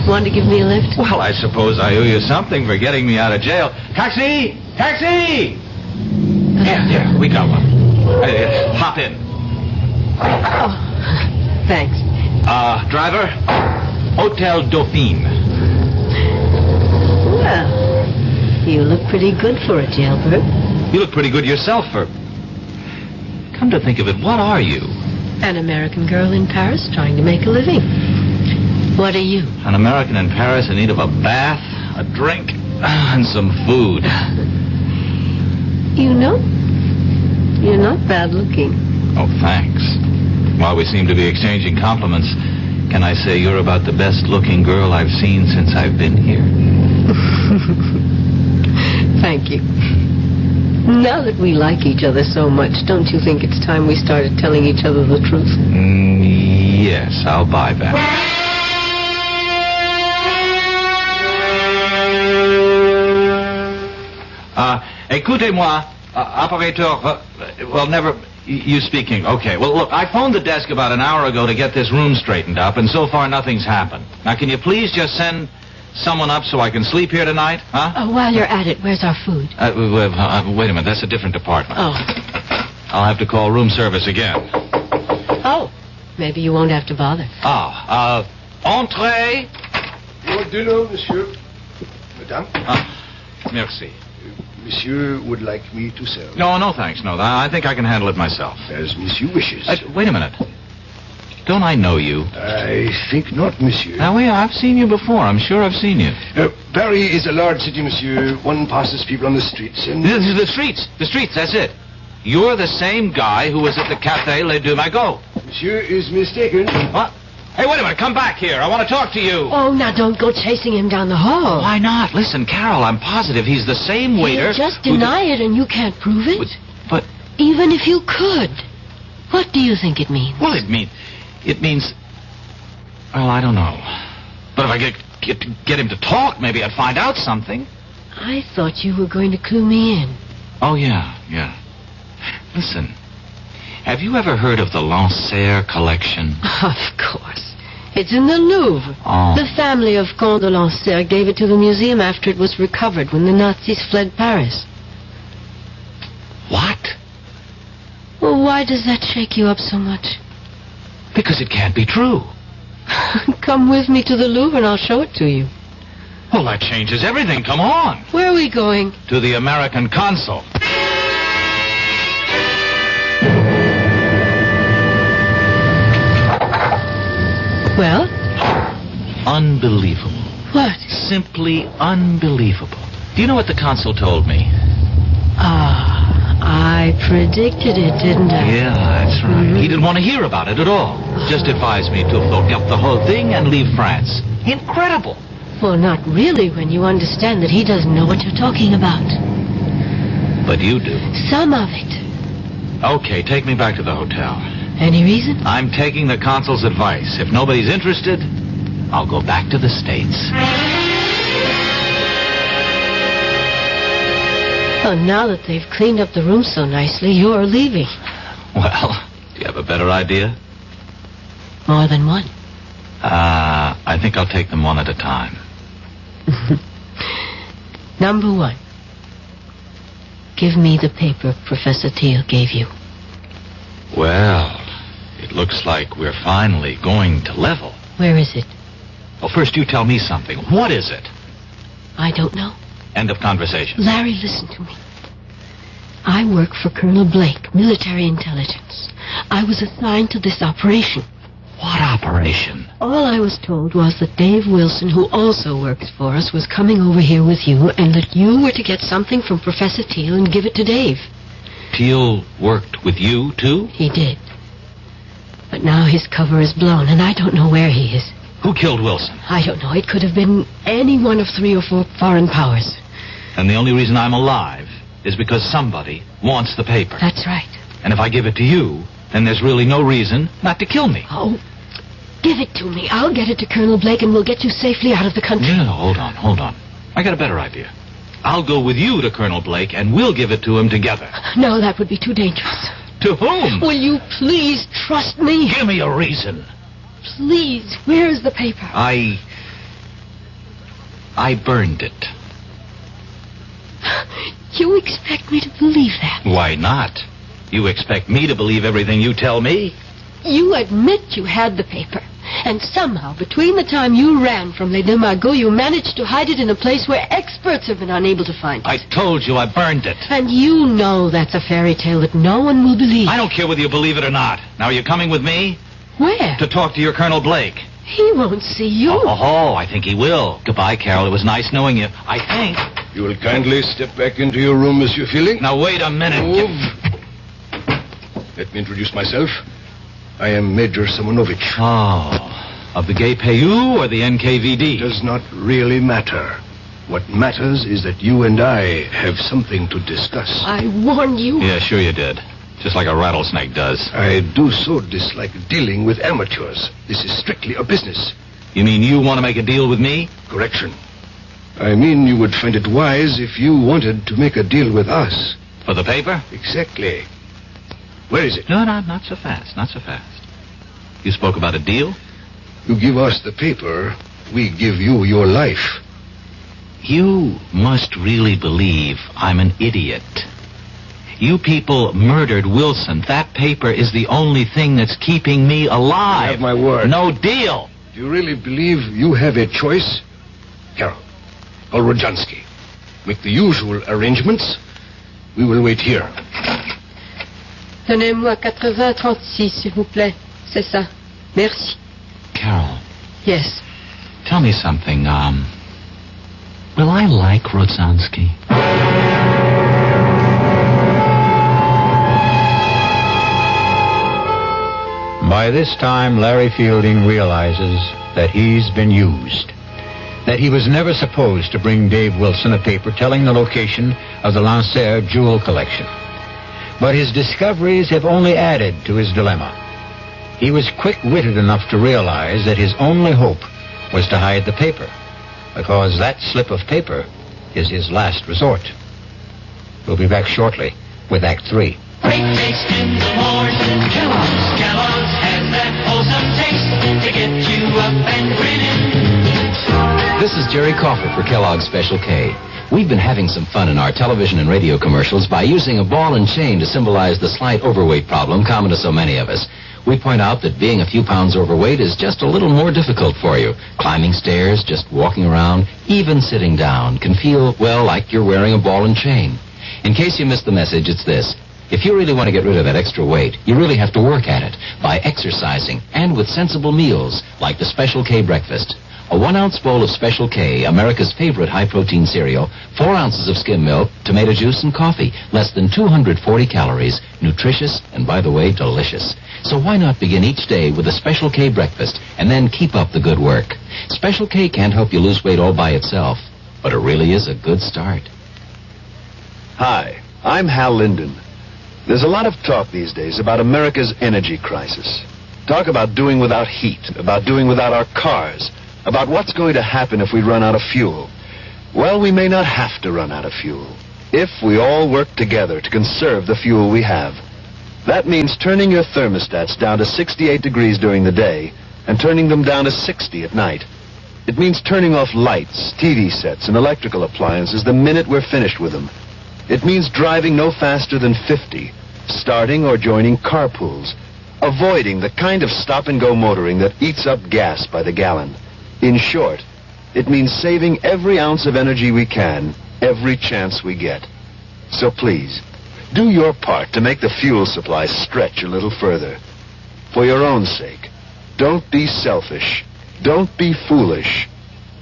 Want to give me a lift? Well, I suppose I owe you something for getting me out of jail. Taxi! Taxi! Here, we got one. Hop in. Oh, thanks. Driver, Hotel Dauphine. Well, you look pretty good for a jailbird. You look pretty good yourself for... Come to think of it, what are you? An American girl in Paris trying to make a living. What are you? An American in Paris in need of a bath, a drink, and some food. You know, you're not bad looking. Oh, thanks. While we seem to be exchanging compliments, can I say you're about the best-looking girl I've seen since I've been here? Thank you. Now that we like each other so much, don't you think it's time we started telling each other the truth? Yes, I'll buy that. Écoutez-moi, operateur, you speaking. Okay, well, look, I phoned the desk about an hour ago to get this room straightened up, and so far nothing's happened. Now, can you please just send someone up so I can sleep here tonight, huh? Oh, while you're at it, where's our food? Wait a minute, that's a different department. Oh. I'll have to call room service again. Oh, maybe you won't have to bother. Entree. Your dinner, monsieur. Madame? Merci. Monsieur would like me to serve. No, thanks. No, I think I can handle it myself. As monsieur wishes. Wait a minute. Don't I know you? I think not, monsieur. Now, wait, I've seen you before. I'm sure I've seen you. Paris is a large city, monsieur. One passes people on the streets and... The streets, that's it. You're the same guy who was at the Café Les Deux Magots. Monsieur is mistaken. What? Hey, wait a minute. Come back here. I want to talk to you. Oh, now don't go chasing him down the hall. Why not? Listen, Carol, I'm positive he's the same waiter. He'll just deny it and you can't prove it. But... Even if you could, what do you think it means? Well, it means... Well, I don't know. But if I get him to talk, maybe I'd find out something. I thought you were going to clue me in. Oh, yeah. Listen, have you ever heard of the Lancer collection? Of course. It's in the Louvre. Oh. The family of Comte de Lancer gave it to the museum after it was recovered when the Nazis fled Paris. What? Well, why does that shake you up so much? Because it can't be true. Come with me to the Louvre and I'll show it to you. Well, that changes everything. Come on. Where are we going? To the American consul. Well? Unbelievable. What? Simply unbelievable. Do you know what the consul told me? I predicted it, didn't I? Yeah, that's right. Mm-hmm. He didn't want to hear about it at all. Just advised me to forget the whole thing and leave France. Incredible. Well, not really when you understand that he doesn't know what you're talking about. But you do. Some of it. Okay, take me back to the hotel. Any reason? I'm taking the consul's advice. If nobody's interested, I'll go back to the States. Oh, now that they've cleaned up the room so nicely, you're leaving. Well, do you have a better idea? More than one. I think I'll take them one at a time. Number one. Give me the paper Professor Teal gave you. Well, it looks like we're finally going to level. Where is it? Well, first you tell me something. What is it? I don't know. End of conversation. Larry, listen to me. I work for Colonel Blake, military intelligence. I was assigned to this operation. What operation? All I was told was that Dave Wilson, who also works for us, was coming over here with you, and that you were to get something from Professor Teal and give it to Dave. Teal worked with you, too? He did. But now his cover is blown, and I don't know where he is. Who killed Wilson? I don't know. It could have been any one of 3 or 4 foreign powers. And the only reason I'm alive is because somebody wants the paper. That's right. And if I give it to you, then there's really no reason not to kill me. Oh, give it to me. I'll get it to Colonel Blake, and we'll get you safely out of the country. No, hold on. I got a better idea. I'll go with you to Colonel Blake, and we'll give it to him together. No, that would be too dangerous. To whom? Will you please trust me? Give me a reason. Please, where is the paper? I burned it. You expect me to believe that? Why not? You expect me to believe everything you tell me? You admit you had the paper. And somehow, between the time you ran from Les Deux Magots, you managed to hide it in a place where experts have been unable to find it. I told you I burned it. And you know that's a fairy tale that no one will believe. I don't care whether you believe it or not. Now, are you coming with me? Where? To talk to your Colonel Blake. He won't see you. Oh, I think he will. Goodbye, Carol. It was nice knowing you. I think. You will kindly step back into your room, Monsieur Feeling. Now, wait a minute. Move. Let me introduce myself. I am Major Simonovich. Oh, of the GPU or the NKVD? It does not really matter. What matters is that you and I have something to discuss. I warned you. Yeah, sure you did. Just like a rattlesnake does. I do so dislike dealing with amateurs. This is strictly a business. You mean you want to make a deal with me? Correction. I mean you would find it wise if you wanted to make a deal with us. For the paper? Exactly. Where is it? No, not so fast. Not so fast. You spoke about a deal? You give us the paper, we give you your life. You must really believe I'm an idiot. You people murdered Wilson. That paper is the only thing that's keeping me alive. You have my word. No deal. Do you really believe you have a choice? Carol, call Rodjansky. Make the usual arrangements. We will wait here. Donnez-moi 80-36, s'il vous plaît. C'est ça. Merci. Carol. Yes. Tell me something. Will I like Rodzansky? By this time, Larry Fielding realizes that he's been used. That he was never supposed to bring Dave Wilson a paper telling the location of the Lancer jewel collection. But his discoveries have only added to his dilemma. He was quick-witted enough to realize that his only hope was to hide the paper, because that slip of paper is his last resort. We'll be back shortly with Act 3. Great taste in the morning. Kellogg's has that wholesome taste to get you up and grinning. This is Jerry Coffer for Kellogg's Special K. We've been having some fun in our television and radio commercials by using a ball and chain to symbolize the slight overweight problem common to so many of us. We point out that being a few pounds overweight is just a little more difficult for you. Climbing stairs, just walking around, even sitting down can feel, well, like you're wearing a ball and chain. In case you missed the message, it's this. If you really want to get rid of that extra weight, you really have to work at it by exercising and with sensible meals like the Special K breakfast. A 1-ounce bowl of Special K, America's favorite high-protein cereal, 4 ounces of skim milk, tomato juice, and coffee. Less than 240 calories. Nutritious and, by the way, delicious. So why not begin each day with a Special K breakfast and then keep up the good work? Special K can't help you lose weight all by itself, but it really is a good start. Hi, I'm Hal Linden. There's a lot of talk these days about America's energy crisis. Talk about doing without heat, about doing without our cars, about what's going to happen if we run out of fuel. Well, we may not have to run out of fuel if we all work together to conserve the fuel we have. That means turning your thermostats down to 68 degrees during the day and turning them down to 60 at night. It means turning off lights, TV sets, and electrical appliances the minute we're finished with them. It means driving no faster than 50, starting or joining carpools, avoiding the kind of stop-and-go motoring that eats up gas by the gallon. In short, it means saving every ounce of energy we can, every chance we get. So please, do your part to make the fuel supply stretch a little further. For your own sake, don't be selfish. Don't be foolish.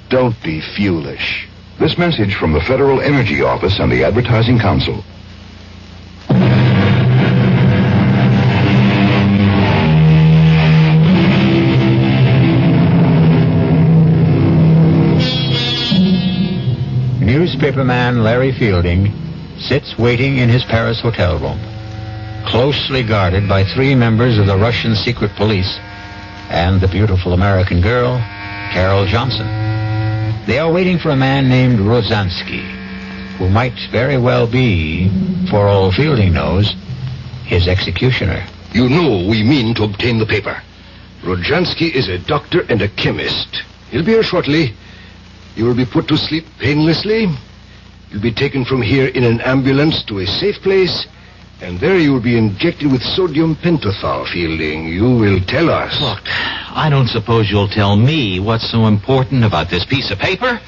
Don't be fuelish. This message from the Federal Energy Office and the Advertising Council. Newspaperman Larry Fielding sits waiting in his Paris hotel room, closely guarded by 3 members of the Russian secret police and the beautiful American girl, Carol Johnson. They are waiting for a man named Rozansky, who might very well be, for all Fielding knows, his executioner. You know we mean to obtain the paper. Rojansky is a doctor and a chemist. He'll be here shortly. You will be put to sleep painlessly. You'll be taken from here in an ambulance to a safe place, and there you will be injected with sodium pentothal, Fielding. You will tell us. Look, I don't suppose you'll tell me what's so important about this piece of paper?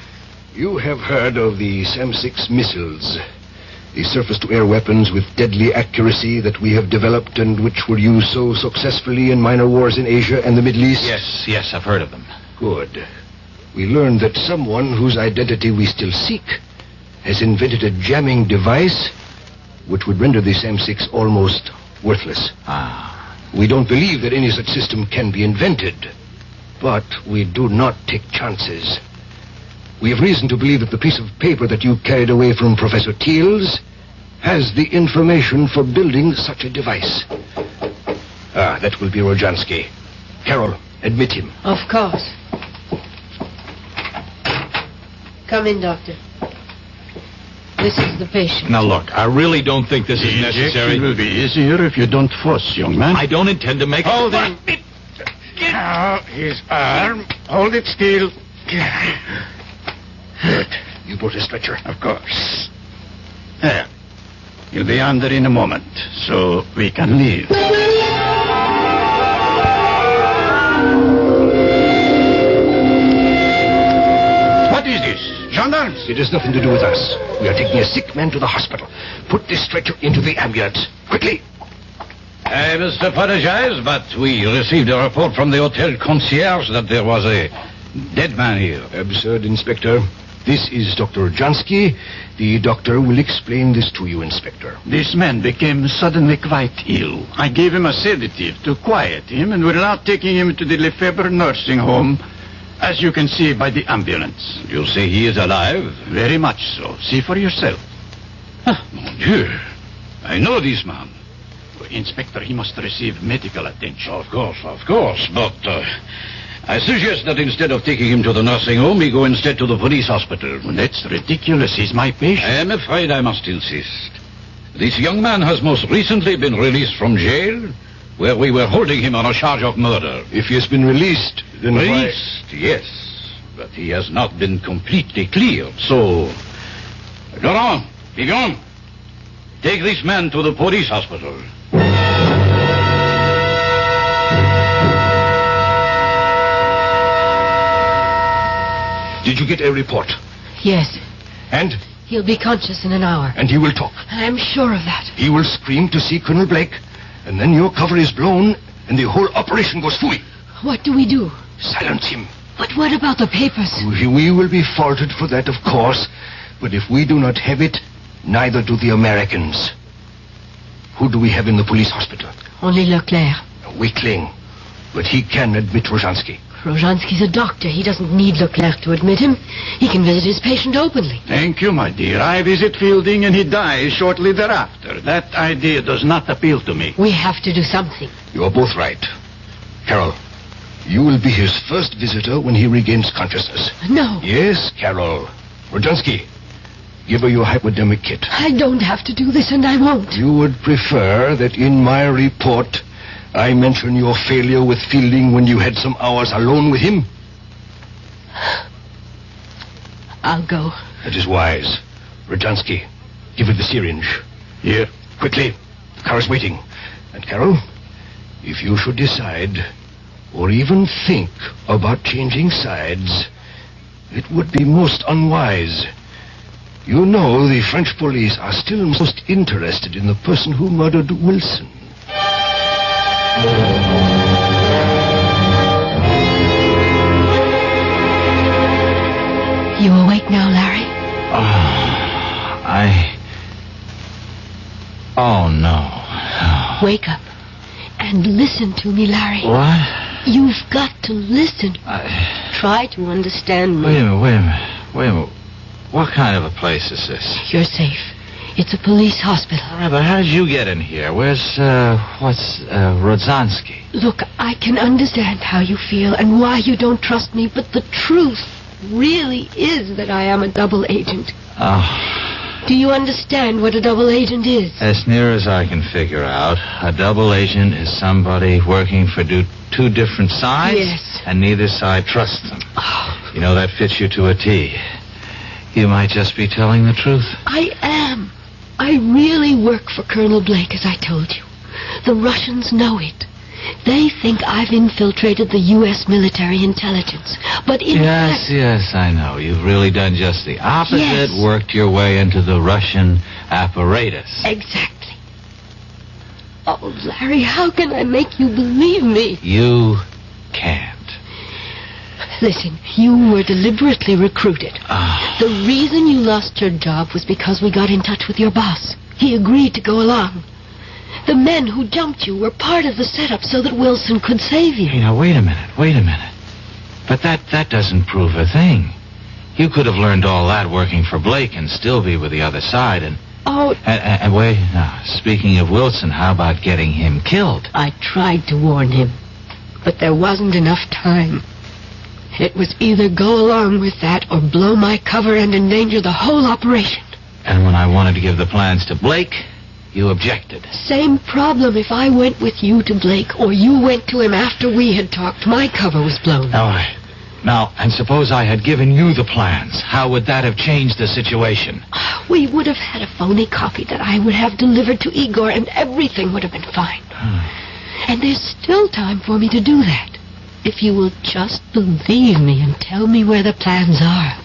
You have heard of the SAM-6 missiles, the surface-to-air weapons with deadly accuracy that we have developed and which were used so successfully in minor wars in Asia and the Middle East? Yes, I've heard of them. Good. We learned that someone whose identity we still seek has invented a jamming device which would render the SAM-6 almost worthless. We don't believe that any such system can be invented, but we do not take chances. We have reason to believe that the piece of paper that you carried away from Professor Teals has the information for building such a device. That will be Rojansky. Carol, admit him. Of course. Come in, Doctor. This is the patient. Now, look, I really don't think this is necessary. It will be easier if you don't force, young man. I don't intend to make... Hold him. Now, his arm. Hold it still. Good. You brought a stretcher? Of course. There. You'll be under in a moment, so we can leave. What is this? Gendarmes? It has nothing to do with us. We are taking a sick man to the hospital. Put this stretcher into the ambulance. Quickly. I must apologize, but we received a report from the hotel concierge that there was a dead man here. Absurd, Inspector. This is Dr. Jansky. The doctor will explain this to you, Inspector. This man became suddenly quite ill. I gave him a sedative to quiet him, and we're now taking him to the Lefebvre nursing home, as you can see by the ambulance. You say he is alive? Very much so. See for yourself. Mon Dieu. I know this man. Inspector, he must receive medical attention. Of course. But I suggest that instead of taking him to the nursing home, he go instead to the police hospital. Well, that's ridiculous. He's my patient. I am afraid I must insist. This young man has most recently been released from jail, where we were holding him on a charge of murder. If he has been released, then Released, yes. But he has not been completely cleared, so... Laurent, Vivian, take this man to the police hospital. Did you get a report? Yes. And? He'll be conscious in an hour. And he will talk. I'm sure of that. He will scream to see Colonel Blake, and then your cover is blown, and the whole operation goes fooey. What do we do? Silence him. But what about the papers? We will be faulted for that, of course, but if we do not have it, neither do the Americans. Who do we have in the police hospital? Only Leclerc. A weakling. But he can admit Rojansky. Rozhansky's a doctor. He doesn't need Leclerc to admit him. He can visit his patient openly. Thank you, my dear. I visit Fielding and he dies shortly thereafter. That idea does not appeal to me. We have to do something. You are both right. Carol, you will be his first visitor when he regains consciousness. No. Yes, Carol. Rodzansky, give her your hypodermic kit. I don't have to do this, and I won't. You would prefer that in my report I mention your failure with Fielding when you had some hours alone with him? I'll go. That is wise. Rodzansky, give her the syringe. Here. Quickly. The car is waiting. And Carol, if you should decide, or even think about changing sides, it would be most unwise. You know the French police are still most interested in the person who murdered Wilson. You awake now, Larry? Oh, no. Wake up and listen to me, Larry. What? You've got to listen. Try to understand me. Wait a minute. What kind of a place is this? You're safe. It's a police hospital. All right, but how did you get in here? Where's Rodzansky? Look, I can understand how you feel and why you don't trust me, but the truth really is that I am a double agent. Oh. Do you understand what a double agent is? As near as I can figure out, a double agent is somebody working for two different sides. Yes. And neither side trusts them. Oh. You know, that fits you to a T. You might just be telling the truth. I am. I really work for Colonel Blake, as I told you. The Russians know it. They think I've infiltrated the U.S. military intelligence. But in fact... Yes, I know. You've really done just the opposite. Yes. Worked your way into the Russian apparatus. Exactly. Oh, Larry, how can I make you believe me? You can't. Listen, you were deliberately recruited. The reason you lost your job was because we got in touch with your boss. He agreed to go along. The men who jumped you were part of the setup so that Wilson could save you. Hey, now, wait a minute. But that doesn't prove a thing. You could have learned all that working for Blake and still be with the other side and... Oh... And wait, now, speaking of Wilson, how about getting him killed? I tried to warn him, but there wasn't enough time. It was either go along with that or blow my cover and endanger the whole operation. And when I wanted to give the plans to Blake, you objected. Same problem if I went with you to Blake or you went to him after we had talked. My cover was blown. All right. Now, and suppose I had given you the plans. How would that have changed the situation? We would have had a phony copy that I would have delivered to Igor and everything would have been fine. And there's still time for me to do that. If you will just believe me and tell me where the plans are.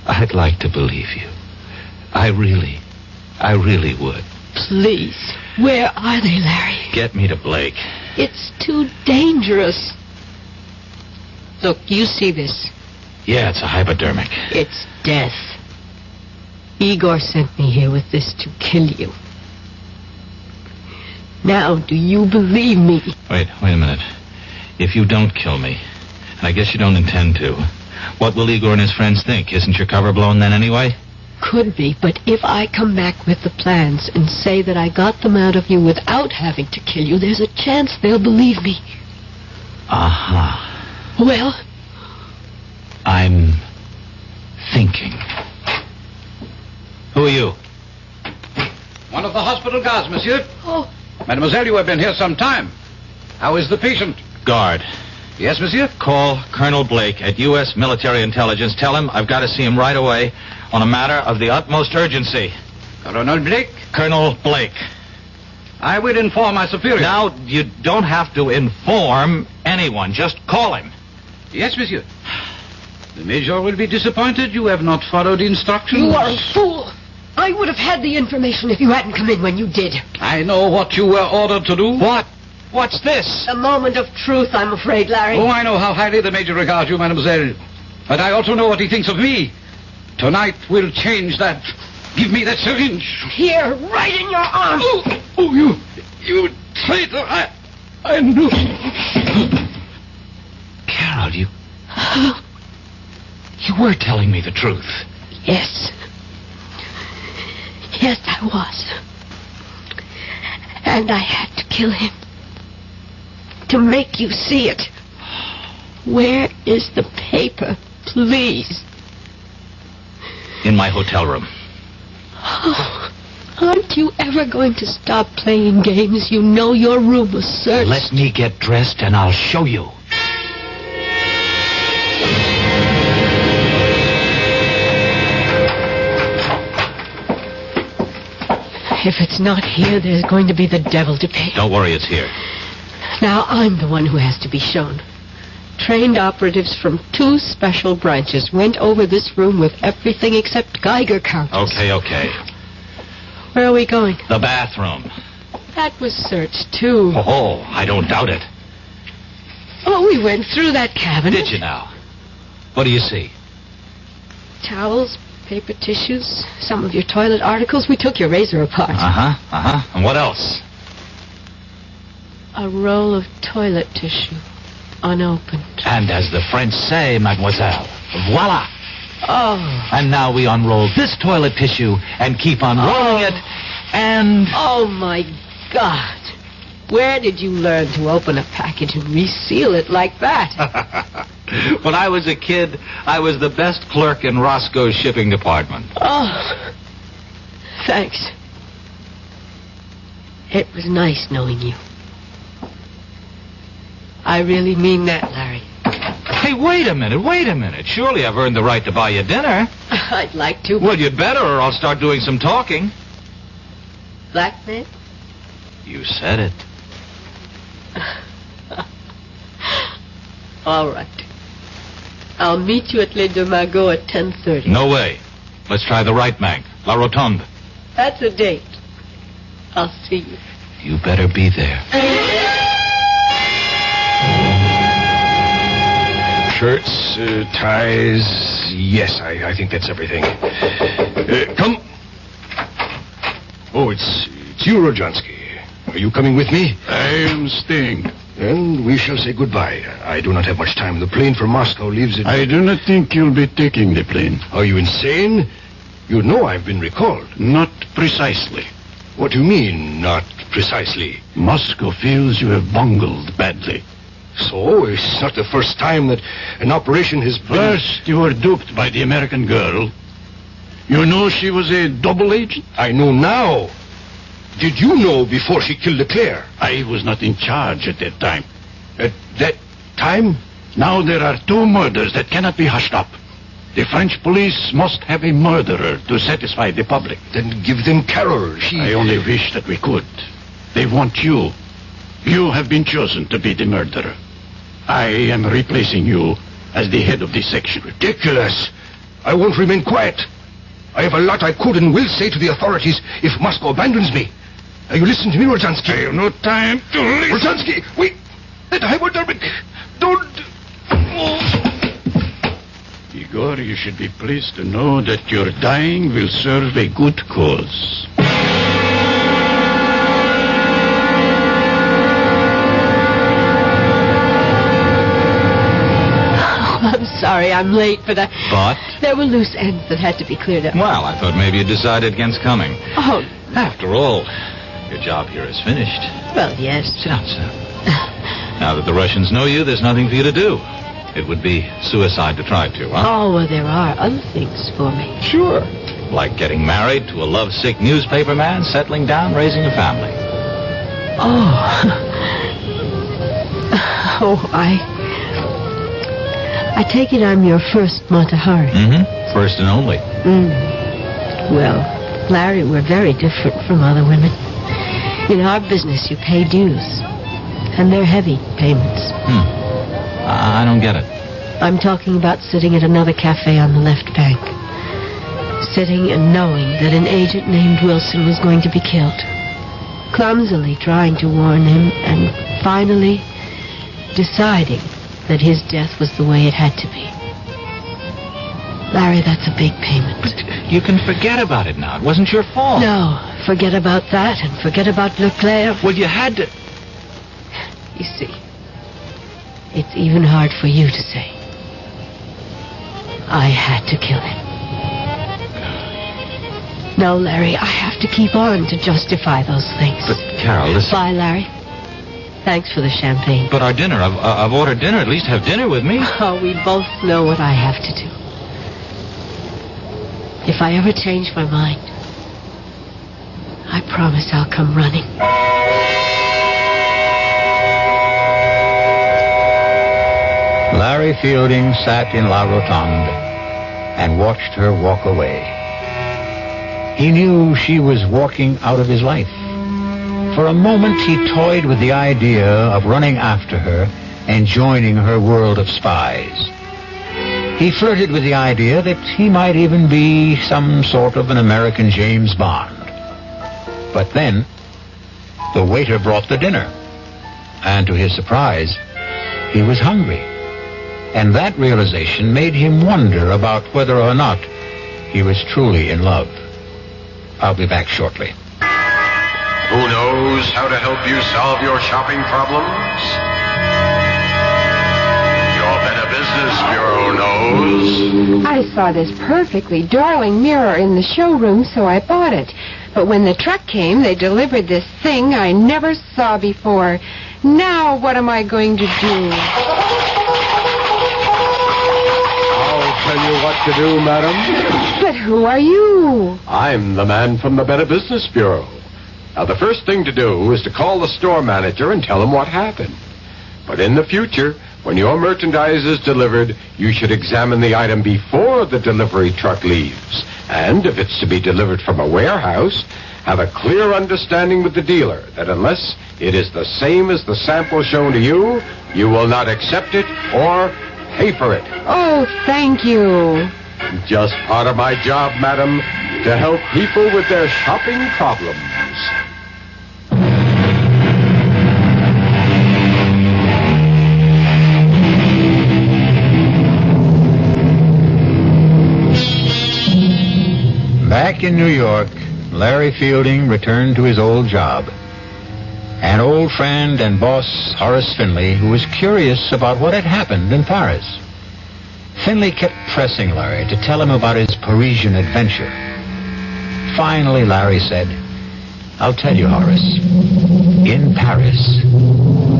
I'd like to believe you. I really would. Please. Where are they, Larry? Get me to Blake. It's too dangerous. Look, you see this. Yeah, it's a hypodermic. It's death. Igor sent me here with this to kill you. Now, do you believe me? Wait a minute. If you don't kill me, and I guess you don't intend to, what will Igor and his friends think? Isn't your cover blown then anyway? Could be, but if I come back with the plans and say that I got them out of you without having to kill you, there's a chance they'll believe me. Well? I'm thinking. Who are you? One of the hospital guards, monsieur. Oh. Mademoiselle, you have been here some time. How is the patient? Guard. Yes, monsieur? Call Colonel Blake at U.S. Military Intelligence. Tell him I've got to see him right away on a matter of the utmost urgency. Colonel Blake? Colonel Blake. I will inform my superior. Now, you don't have to inform anyone. Just call him. Yes, monsieur. The major will be disappointed you have not followed instructions. You are a fool. I would have had the information if you hadn't come in when you did. I know what you were ordered to do. What? What's this? A moment of truth, I'm afraid, Larry. Oh, I know how highly the major regards you, mademoiselle. But I also know what he thinks of me. Tonight will change that. Give me that syringe. Here, right in your arm. Oh, you traitor. I knew. child, you were telling me the truth. Yes. Yes, I was. And I had to kill him. To make you see it. Where is the paper, please? In my hotel room. Oh, aren't you ever going to stop playing games? You know your room was searched. Let me get dressed and I'll show you. If it's not here, there's going to be the devil to pay. Don't worry, it's here. Now I'm the one who has to be shown. Trained operatives from 2 special branches went over this room with everything except Geiger counters. Okay. Where are we going? The bathroom. That was searched, too. Oh, I don't doubt it. Oh, we went through that cabinet. Did you now? What do you see? Towels, paper tissues, some of your toilet articles. We took your razor apart. Uh-huh. And what else? A roll of toilet tissue, unopened. And as the French say, mademoiselle, voila! Oh. And now we unroll this toilet tissue and keep unrolling it, and... Oh, my God. Where did you learn to open a package and reseal it like that? When I was a kid, I was the best clerk in Roscoe's shipping department. Oh, thanks. It was nice knowing you. I really mean that, Larry. Hey, wait a minute. Surely I've earned the right to buy you dinner. I'd like to. Well, you'd better, or I'll start doing some talking. Blackmail? You said it. All right. I'll meet you at Les Deux Magots at 10:30. No way. Let's try the right bank, La Rotonde. That's a date. I'll see you. You better be there. Shirts, ties. Yes, I think that's everything. Come. Oh, it's you, Rojansky. Are you coming with me? I am staying. And we shall say goodbye. I do not have much time. The plane for Moscow leaves at... I do not think you'll be taking the plane. Are you insane? You know I've been recalled. Not precisely. What do you mean, not precisely? Moscow feels you have bungled badly. So? It's not the first time that an operation has been... First, you were duped by the American girl. You know she was a double agent? I know now. Did you know before she killed Leclerc? I was not in charge at that time. At that time? Now there are 2 murders that cannot be hushed up. The French police must have a murderer to satisfy the public. Then give them Carol. I only wish that we could. They want you. You have been chosen to be the murderer. I am replacing you as the head of this section. Ridiculous. I won't remain quiet. I have a lot I could and will say to the authorities if Moscow abandons me. Now you listen to me, Rojansky. I have no time to listen. Rojansky, wait. That hypodermic. Don't... Igor, you should be pleased to know that your dying will serve a good cause. I'm sorry I'm late, but But? there were loose ends that had to be cleared up. Well, I thought maybe you decided against coming. Oh. After all, your job here is finished. Well, yes. Sit down. Now that the Russians know you, there's nothing for you to do. It would be suicide to try to, huh? Oh, well, there are other things for me. Sure. Like getting married to a lovesick newspaper man, settling down, raising a family. I take it I'm your first Matahari. Mm-hmm. First and only. Well, Larry, we're very different from other women. In our business, you pay dues. And they're heavy payments. I don't get it. I'm talking about sitting at another cafe on the left bank. Sitting and knowing that an agent named Wilson was going to be killed. Clumsily trying to warn him, and finally deciding that his death was the way it had to be. Larry, that's a big payment. But you can forget about it now. It wasn't your fault. No, forget about that and forget about Leclerc. Well, you had to... You see, It's even hard for you to say. I had to kill him. No, Larry, I have to keep on to justify those things. But, Carol, this... Bye, Larry. Thanks for the champagne. But our dinner. I've ordered dinner. At least have dinner with me. Oh, we both know what I have to do. If I ever change my mind, I promise I'll come running. Larry Fielding sat in La Rotonde and watched her walk away. He knew she was walking out of his life. For a moment, he toyed with the idea of running after her and joining her world of spies. He flirted with the idea that he might even be some sort of an American James Bond. But then, the waiter brought the dinner. And to his surprise, he was hungry. And that realization made him wonder about whether or not he was truly in love. I'll be back shortly. Who knows how to help you solve your shopping problems? Your Better Business Bureau knows. I saw this perfectly darling mirror in the showroom, so I bought it. But when the truck came, they delivered this thing I never saw before. Now what am I going to do? I'll tell you what to do, madam. But who are you? I'm the man from the Better Business Bureau. Now, the first thing to do is to call the store manager and tell him what happened. But in the future, when your merchandise is delivered, you should examine the item before the delivery truck leaves. And if it's to be delivered from a warehouse, have a clear understanding with the dealer that unless it is the same as the sample shown to you, you will not accept it or pay for it. Oh, thank you. Just part of my job, madam, to help people with their shopping problems. Back in New York, Larry Fielding returned to his old job. An old friend and boss, Horace Finley, who was curious about what had happened in Paris. Finley kept pressing Larry to tell him about his Parisian adventure. Finally, Larry said, I'll tell you, Horace. In Paris,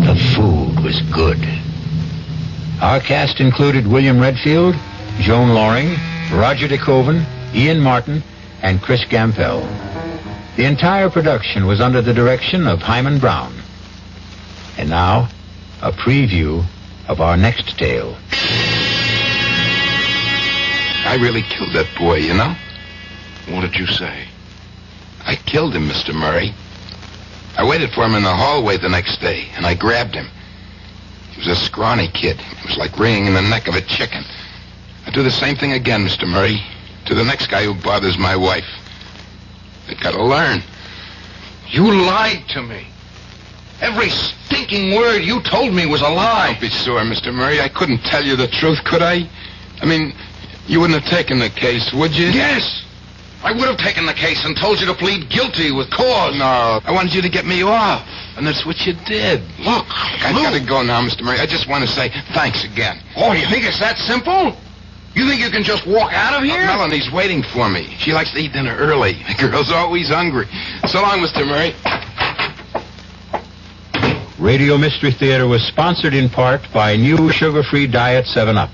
the food was good. Our cast included William Redfield, Joan Loring, Roger De Koven, Ian Martin, and Chris Gampel. The entire production was under the direction of Hyman Brown. And now, a preview of our next tale. I really killed that boy, you know? What did you say? I killed him, Mr. Murray. I waited for him in the hallway the next day, and I grabbed him. He was a scrawny kid. It was like wringing in the neck of a chicken. I'd do the same thing again, Mr. Murray, to the next guy who bothers my wife. They gotta learn. You lied to me. Every stinking word you told me was a lie. Don't be sore, Mr. Murray. I couldn't tell you the truth, could I? I mean, you wouldn't have taken the case, would you? Yes. I would have taken the case and told you to plead guilty with cause. No, I wanted you to get me off. And that's what you did. Look, I've got to go now, Mr. Murray. I just want to say thanks again. Oh, you think it's that simple? You think you can just walk out of here? Melanie's waiting for me. She likes to eat dinner early. The girl's always hungry. So long, Mr. Murray. Radio Mystery Theater was sponsored in part by new sugar-free Diet 7-Up.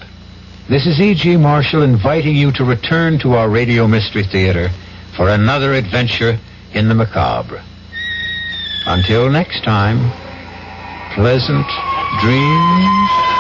This is E.G. Marshall inviting you to return to our Radio Mystery Theater for another adventure in the macabre. Until next time, pleasant dreams.